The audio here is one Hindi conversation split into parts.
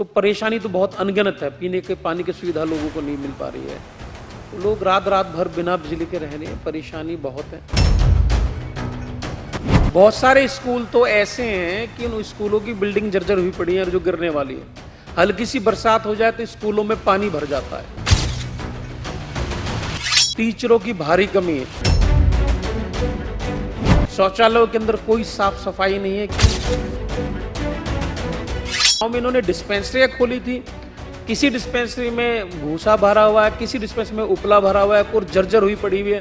तो परेशानी तो बहुत अनगिनत है। पीने के पानी की सुविधा लोगों को नहीं मिल पा रही है, तो लोग रात रात भर बिना बिजली के रह रहे हैं, परेशानी बहुत है। बहुत सारे स्कूल तो ऐसे हैं कि उन स्कूलों की बिल्डिंग जर्जर हुई पड़ी है और जो गिरने वाली है। हल्की सी बरसात हो जाए तो स्कूलों में पानी भर जाता है। टीचरों की भारी कमी है, शौचालयों के अंदर कोई साफ सफाई नहीं है। गाँव में इन्होंने डिस्पेंसरियां खोली थी, किसी डिस्पेंसरी में भूसा भरा हुआ है, किसी डिस्पेंसरी में उपला भरा हुआ है और जर्जर हुई पड़ी हुई है।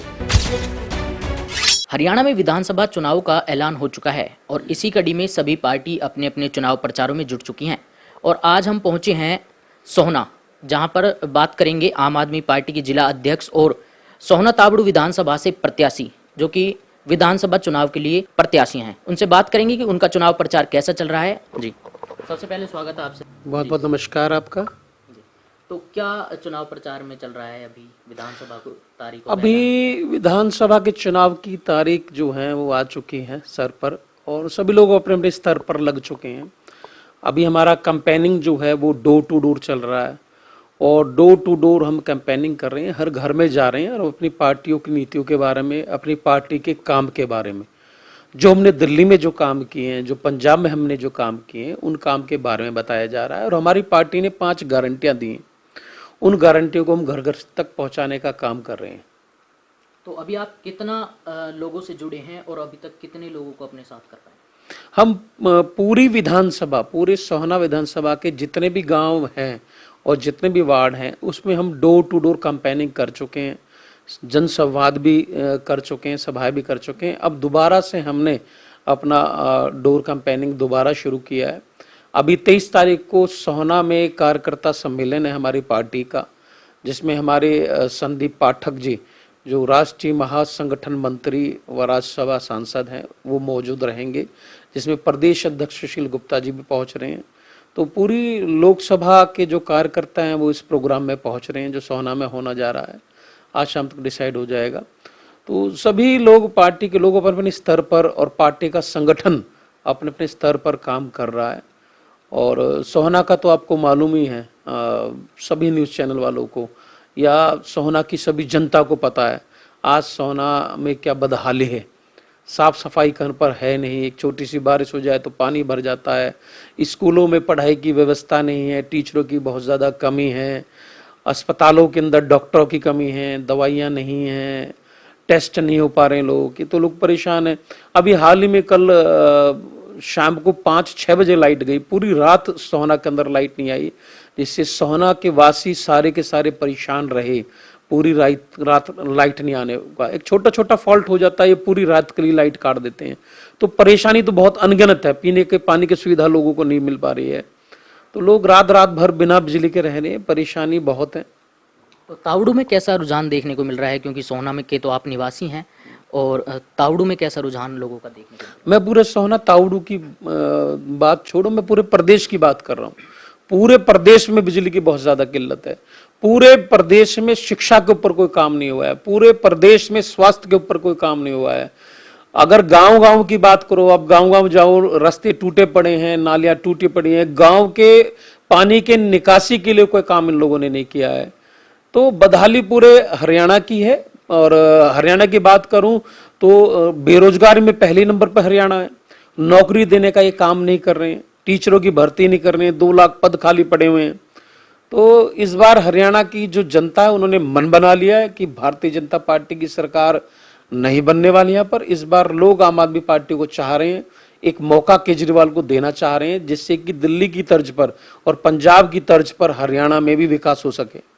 हरियाणा में विधानसभा चुनाव का ऐलान हो चुका है और इसी कड़ी में सभी पार्टी अपने अपने चुनाव प्रचारों में जुट चुकी हैं। और आज हम पहुंचे हैं सोहना, जहां पर बात करेंगे आम आदमी पार्टी के जिला अध्यक्ष और सोहना ताबड़ू विधानसभा से प्रत्याशी, जो कि विधानसभा चुनाव के लिए प्रत्याशी हैं। उनसे बात करेंगे कि उनका चुनाव प्रचार कैसा चल रहा है। जी, सबसे पहले स्वागत है आपसे। बहुत बहुत नमस्कार आपका। तो क्या चुनाव प्रचार में चल रहा है अभी? विधानसभा को तारीख अभी विधानसभा के चुनाव की तारीख जो है वो आ चुकी है सर पर, और सभी लोग अपने अपने स्तर पर लग चुके हैं। अभी हमारा कैंपेनिंग जो है वो डोर टू डोर चल रहा है और डोर टू डोर हम कैंपेनिंग कर रहे हैं, हर घर में जा रहे हैं और अपनी पार्टियों की नीतियों के बारे में, अपनी पार्टी के काम के बारे में, जो हमने दिल्ली में जो काम किए हैं, जो पंजाब में हमने जो काम किए हैं, उन काम के बारे में बताया जा रहा है। और हमारी पार्टी ने 5 गारंटियां दी हैं, उन गारंटियों को हम घर घर तक पहुंचाने का काम कर रहे हैं। तो अभी आप कितना लोगों से जुड़े हैं और अभी तक कितने लोगों को अपने साथ कर पाए? हम पूरी विधानसभा, पूरे सोहना विधानसभा के जितने भी गांव हैं और जितने भी वार्ड हैं, उसमें हम डोर टू डोर कैंपेनिंग कर चुके हैं, जनसंवाद भी कर चुके हैं, सभाएं भी कर चुके हैं। अब दोबारा से हमने अपना डोर कैंपेनिंग दोबारा शुरू किया है। अभी 23 तारीख को सोहना में कार्यकर्ता सम्मेलन है हमारी पार्टी का, जिसमें हमारे संदीप पाठक जी, जो राष्ट्रीय महासंगठन मंत्री व राज्यसभा सांसद हैं, वो मौजूद रहेंगे, जिसमें प्रदेश अध्यक्ष सुशील गुप्ता जी भी पहुंच रहे हैं। तो पूरी लोकसभा के जो कार्यकर्ता हैं वो इस प्रोग्राम में पहुंच रहे हैं, जो सोहना में होना जा रहा है। आज शाम तक डिसाइड हो जाएगा। तो सभी लोग, पार्टी के लोग अपने अपने स्तर पर और पार्टी का संगठन अपने अपने स्तर पर काम कर रहा है। और सोहना का तो आपको मालूम ही है, सभी न्यूज़ चैनल वालों को या सोहना की सभी जनता को पता है आज सोहना में क्या बदहाली है। साफ सफाई कहीं पर है नहीं, एक छोटी सी बारिश हो जाए तो पानी भर जाता है। स्कूलों में पढ़ाई की व्यवस्था नहीं है, टीचरों की बहुत ज़्यादा कमी है, अस्पतालों के अंदर डॉक्टरों की कमी है, दवाइयाँ नहीं हैं, टेस्ट नहीं हो पा रहे हैं लोगों की, तो लोग परेशान हैं। अभी हाल ही में कल शाम को 5-6 बजे लाइट गई, पूरी रात सोहना के अंदर लाइट नहीं आई, जिससे सोहना के वासी सारे के सारे परेशान रहे। पूरी रात लाइट नहीं आने का, एक छोटा छोटा फॉल्ट हो जाता है, ये पूरी रात के लिए लाइट काट देते हैं। तो परेशानी तो बहुत अनगिनत है, पीने के पानी की सुविधा लोगों को नहीं मिल पा रही है, तो लोग रात रात भर बिना बिजली के रह रहे हैं, परेशानी बहुत है। तो तावड़ू में कैसा रुझान देखने को मिल रहा है, क्योंकि सोहना में के तो आप निवासी हैं, और तावड़ू में कैसा रुझान लोगों का देखने को? मैं पूरे सोहना तावड़ू की बात छोड़ो, मैं पूरे प्रदेश की बात कर रहा हूँ। पूरे प्रदेश में बिजली की बहुत ज्यादा किल्लत है, पूरे प्रदेश में शिक्षा के ऊपर कोई काम नहीं हुआ है, पूरे प्रदेश में स्वास्थ्य के ऊपर कोई काम नहीं हुआ है। अगर गांव गांव की बात करो, अब गांव गांव जाओ, रास्ते टूटे पड़े हैं, नालियां टूटी पड़ी हैं, गांव के पानी के निकासी के लिए कोई काम इन लोगों ने नहीं किया है। तो बदहाली पूरे हरियाणा की है। और हरियाणा की बात करूं तो बेरोजगारी में पहले नंबर पर हरियाणा है। नौकरी देने का ये काम नहीं कर रहे हैं, टीचरों की भर्ती नहीं कर रहे हैं, 2 लाख पद खाली पड़े हुए हैं। तो इस बार हरियाणा की जो जनता है, उन्होंने मन बना लिया है कि भारतीय जनता पार्टी की सरकार नहीं बनने वाली। यहाँ पर इस बार लोग आम आदमी पार्टी को चाह रहे हैं, एक मौका केजरीवाल को देना चाह रहे हैं, जिससे कि दिल्ली की तर्ज पर और पंजाब की तर्ज पर हरियाणा में भी विकास हो सके।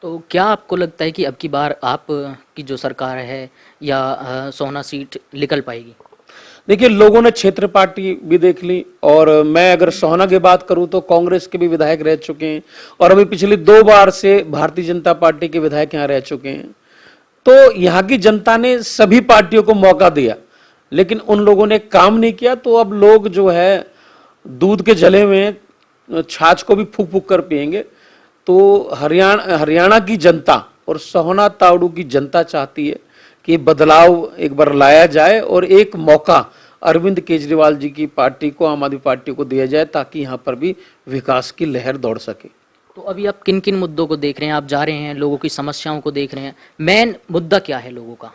तो क्या आपको लगता है कि अब की बार आप की जो सरकार है या सोहना सीट निकल पाएगी? देखिए, लोगों ने क्षेत्र पार्टी भी देख ली, और मैं अगर सोहना की बात करूं तो कांग्रेस के भी विधायक रह चुके हैं, और अभी पिछली 2 बार से भारतीय जनता पार्टी के विधायक यहाँ रह चुके हैं। तो यहाँ की जनता ने सभी पार्टियों को मौका दिया, लेकिन उन लोगों ने काम नहीं किया। तो अब लोग जो है दूध के जले में छाछ को भी फूक फूक कर पिएंगे। तो हरियाणा की जनता और सोहना तावड़ू की जनता चाहती है कि बदलाव एक बार लाया जाए और एक मौका अरविंद केजरीवाल जी की पार्टी को, आम आदमी पार्टी को दिया जाए, ताकि यहाँ पर भी विकास की लहर दौड़ सके। तो अभी आप किन किन मुद्दों को देख रहे हैं? आप जा रहे हैं, लोगों की समस्याओं को देख रहे हैं, मेन मुद्दा क्या है लोगों का?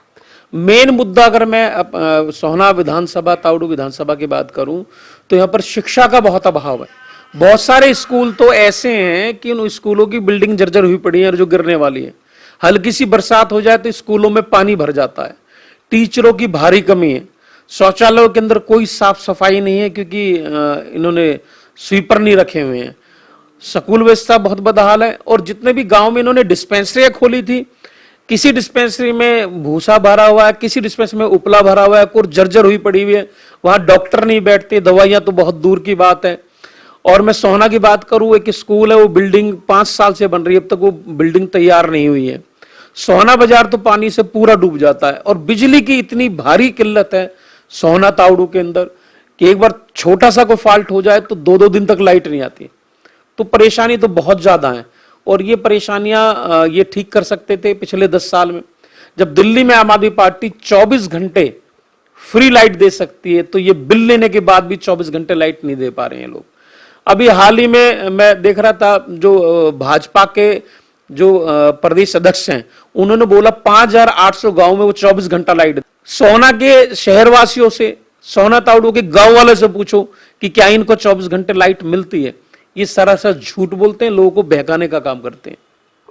मेन मुद्दा अगर मैं सोहना विधानसभा, तावड़ू विधानसभा की बात करूं, तो यहाँ पर शिक्षा का बहुत अभाव है। बहुत सारे स्कूल तो ऐसे हैं कि उन स्कूलों की बिल्डिंग जर्जर हुई पड़ी है और जो गिरने वाली है। हल्की सी बरसात हो जाए तो स्कूलों में पानी भर जाता है। टीचरों की भारी कमी है। शौचालयों के अंदर कोई साफ सफाई नहीं है, क्योंकि इन्होंने स्वीपर नहीं रखे हुए हैं। स्कूल व्यवस्था बहुत बदहाल है। और जितने भी गांव में इन्होंने डिस्पेंसरियां खोली थी, किसी डिस्पेंसरी में भूसा भरा हुआ है, किसी डिस्पेंसरी में उपला भरा हुआ है, कुछ जर्जर हुई पड़ी हुई है। वहां डॉक्टर नहीं बैठते, दवाइयां तो बहुत दूर की बात है। और मैं सोहना की बात करूं, एक स्कूल है, वो बिल्डिंग 5 साल से बन रही है, अब तक वो बिल्डिंग तैयार नहीं हुई है। सोहना बाजार तो पानी से पूरा डूब जाता है। और बिजली की इतनी भारी किल्लत है सोहना तावड़ू के अंदर कि एक बार छोटा सा कोई फॉल्ट हो जाए तो 2-2 दिन तक लाइट नहीं आती। तो परेशानी तो बहुत ज्यादा है। और ये परेशानियां ये ठीक कर सकते थे पिछले 10 साल में। जब दिल्ली में आम आदमी पार्टी 24 घंटे फ्री लाइट दे सकती है, तो ये बिल लेने के बाद भी 24 घंटे लाइट नहीं दे पा रहे हैं लोग। अभी हाल ही में मैं देख रहा था, जो भाजपा के जो प्रदेश अध्यक्ष हैं, उन्होंने बोला 5800 गांव में वो 24 घंटा लाइट। सोहना के शहरवासियों से, सोहना तावड़ू के गांव वाले से पूछो कि क्या इनको 24 घंटे लाइट मिलती है। ये सरासर झूठ बोलते हैं, लोगों को बहकाने का काम करते हैं।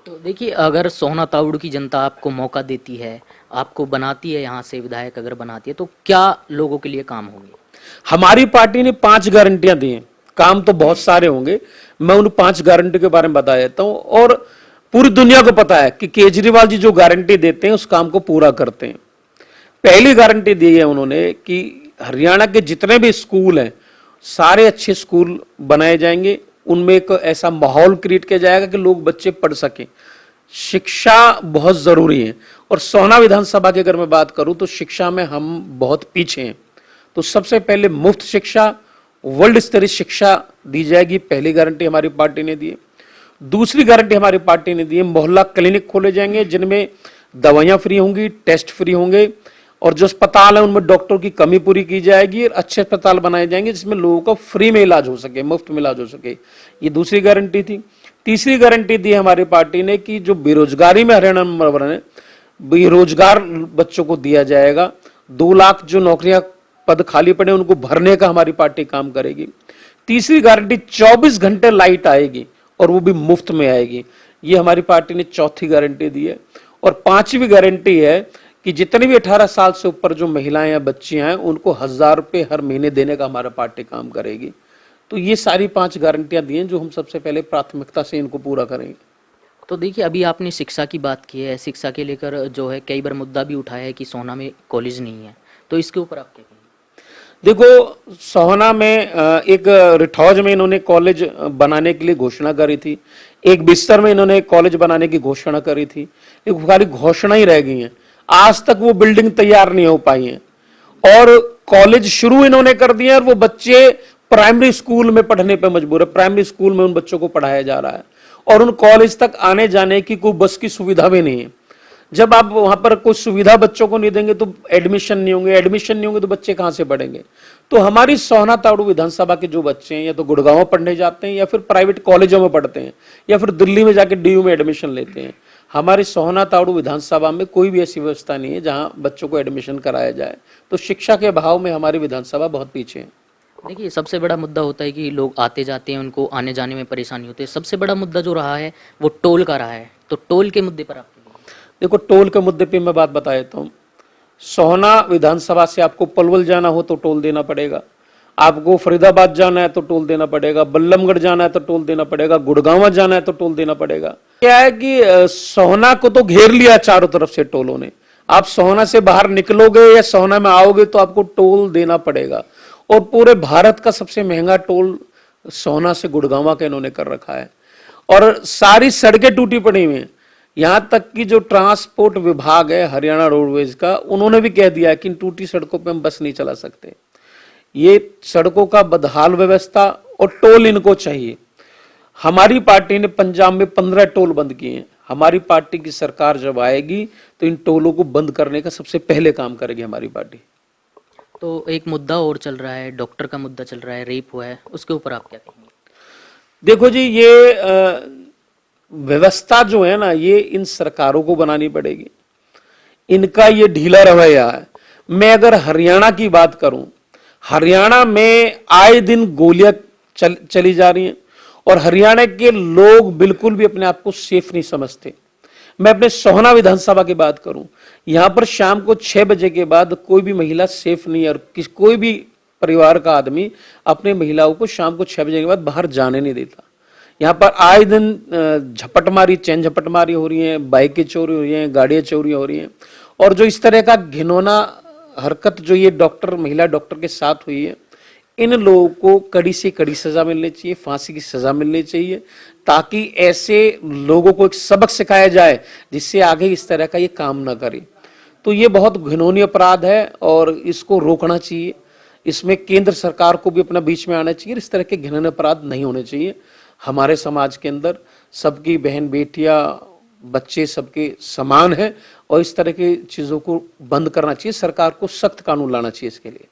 तो देखिए, अगर सोहना तावड़ू की जनता आपको मौका देती है, आपको बनाती है यहाँ से विधायक अगर बनाती है, तो क्या लोगों के लिए काम होंगे? हमारी पार्टी ने 5 गारंटियां दी हैं। काम तो बहुत सारे होंगे, मैं उन 5 गारंटी के बारे में बता देता हूं। और पूरी दुनिया को पता है कि केजरीवाल जी जो गारंटी देते हैं उस काम को पूरा करते हैं। पहली गारंटी दी है उन्होंने कि हरियाणा के जितने भी स्कूल हैं, सारे अच्छे स्कूल बनाए जाएंगे। उनमें एक ऐसा माहौल क्रिएट किया जाएगा कि लोग, बच्चे पढ़ सकें। शिक्षा बहुत जरूरी है। और सोहना विधानसभा की अगर मैं बात करूं, तो शिक्षा में हम बहुत पीछे हैं। तो सबसे पहले मुफ्त शिक्षा, वर्ल्ड स्तरीय शिक्षा दी जाएगी, पहली गारंटी हमारी पार्टी ने दी है। दूसरी गारंटी हमारी पार्टी ने दी है, मोहल्ला क्लिनिक खोले जाएंगे, जिनमें दवाइयां फ्री होंगी, टेस्ट फ्री होंगे। और जो अस्पताल है उनमें डॉक्टर की कमी पूरी की जाएगी, और अच्छे अस्पताल बनाए जाएंगे जिसमें लोगों का फ्री में इलाज हो सके, मुफ्त में इलाज हो सके। ये दूसरी गारंटी थी। तीसरी गारंटी दी हमारी पार्टी ने कि जो बेरोजगारी में हरियाणा नंबर 1 है, बेरोजगार बच्चों को दिया जाएगा। 2 लाख जो नौकरियां पद खाली पड़े उनको भरने का हमारी पार्टी काम करेगी। तीसरी गारंटी 24 घंटे लाइट आएगी, और वो भी मुफ्त में आएगी। ये हमारी पार्टी ने चौथी गारंटी दी है। और पांचवी गारंटी है कि जितने भी 18 साल से ऊपर जो महिलाएं या बच्चियां हैं, उनको 1000 रुपये हर महीने देने का हमारा पार्टी काम करेगी। तो ये सारी 5 गारंटियां दी हैं, जो हम सबसे पहले प्राथमिकता से इनको पूरा करेंगे। तो देखिए, अभी आपने शिक्षा की बात की है, शिक्षा के लेकर जो है कई बार मुद्दा भी उठाया है कि सोहना में कॉलेज नहीं है, तो इसके ऊपर आप क्या कहेंगे? देखो, सोहना में एक रिठौज में इन्होंने कॉलेज बनाने के लिए घोषणा करी थी। एक बिस्तर में इन्होंने कॉलेज बनाने की घोषणा करी थी। एक खाली घोषणा ही रह गई है, आज तक वो बिल्डिंग तैयार नहीं हो पाई है। और कॉलेज शुरू इन्होंने कर दिया, और वो बच्चे प्राइमरी स्कूल में पढ़ने पे मजबूर है। प्राइमरी स्कूल में उन बच्चों को पढ़ाया जा रहा है, और उन कॉलेज तक आने जाने की कोई बस की सुविधा भी नहीं है। जब आप वहां पर कोई सुविधा बच्चों को नहीं देंगे तो एडमिशन नहीं होंगे, एडमिशन नहीं होंगे तो बच्चे कहां से पढ़ेंगे। तो हमारी सोहना तावड़ू विधानसभा के जो बच्चे हैं, या तो गुड़गांव पढ़ने जाते हैं, या फिर प्राइवेट कॉलेजों में पढ़ते हैं, या फिर दिल्ली में जाके DU में एडमिशन लेते हैं। हमारी सोहना तावड़ू विधानसभा में कोई भी ऐसी व्यवस्था नहीं है जहां बच्चों को एडमिशन कराया जाए। तो शिक्षा के अभाव में हमारी विधानसभा बहुत पीछे है। देखिए, सबसे बड़ा मुद्दा होता है कि लोग आते जाते हैं, उनको आने जाने में परेशानी होती है। सबसे बड़ा मुद्दा जो रहा है वो टोल का रहा है। तो टोल के मुद्दे पर आप देखो, टोल के मुद्दे पे मैं बात बता देता हूँ। सोहना विधानसभा से आपको पलवल जाना हो तो टोल देना पड़ेगा, आपको फरीदाबाद जाना है तो टोल देना पड़ेगा, बल्लमगढ़ जाना है तो टोल देना पड़ेगा, गुड़गांव जाना है तो टोल देना पड़ेगा। क्या है कि सोहना को तो घेर लिया चारों तरफ से टोलों ने। आप सोहना से बाहर निकलोगे या सोहना में आओगे तो आपको टोल देना पड़ेगा। और पूरे भारत का सबसे महंगा टोल सोहना से गुड़गांव का इन्होंने कर रखा है। और सारी सड़कें टूटी पड़ी हुई हैं। यहां तक कि जो ट्रांसपोर्ट विभाग है हरियाणा रोडवेज का, उन्होंने भी कह दिया कि इन टूटी सड़कों पे हम बस नहीं चला सकते। ये सड़कों का बदहाल व्यवस्था और टोल इनको चाहिए। हमारी पार्टी ने पंजाब में 15 टोल बंद किए हैं। हमारी पार्टी की सरकार जब आएगी तो इन टोलों को बंद करने का सबसे पहले काम करेगी हमारी पार्टी। तो एक मुद्दा और चल रहा है, डॉक्टर का मुद्दा चल रहा है, रेप हुआ है, उसके ऊपर आप क्या कहेंगे? देखो जी, ये व्यवस्था जो है ना, ये इन सरकारों को बनानी पड़ेगी। इनका ये ढीला रवैया है। मैं अगर हरियाणा की बात करूं, हरियाणा में आए दिन गोलियां चली जा रही हैं और हरियाणा के लोग बिल्कुल भी अपने आप को सेफ नहीं समझते। मैं अपने सोहना विधानसभा की बात करूं, यहां पर शाम को 6 बजे के बाद कोई भी महिला सेफ नहीं है और कोई भी परिवार का आदमी अपने महिलाओं को शाम को 6 बजे के बाद बाहर जाने नहीं देता। यहाँ पर आए दिन झपटमारी, चैन झपटमारी हो रही है, बाइकें चोरी हो रही हैं, गाड़ियां चोरी हो रही हैं। और जो इस तरह का घिनौना हरकत जो ये डॉक्टर, महिला डॉक्टर के साथ हुई है, इन लोगों को कड़ी से कड़ी सजा मिलनी चाहिए, फांसी की सजा मिलनी चाहिए, ताकि ऐसे लोगों को एक सबक सिखाया जाए जिससे आगे इस तरह का ये काम ना करे। तो ये बहुत घिनौनी अपराध है और इसको रोकना चाहिए। इसमें केंद्र सरकार को भी अपना बीच में आना चाहिए। इस तरह के घिनौने अपराध नहीं होने चाहिए। हमारे समाज के अंदर सबकी बहन बेटियां बच्चे सबके समान हैं और इस तरह की चीज़ों को बंद करना चाहिए। सरकार को सख्त कानून लाना चाहिए इसके लिए।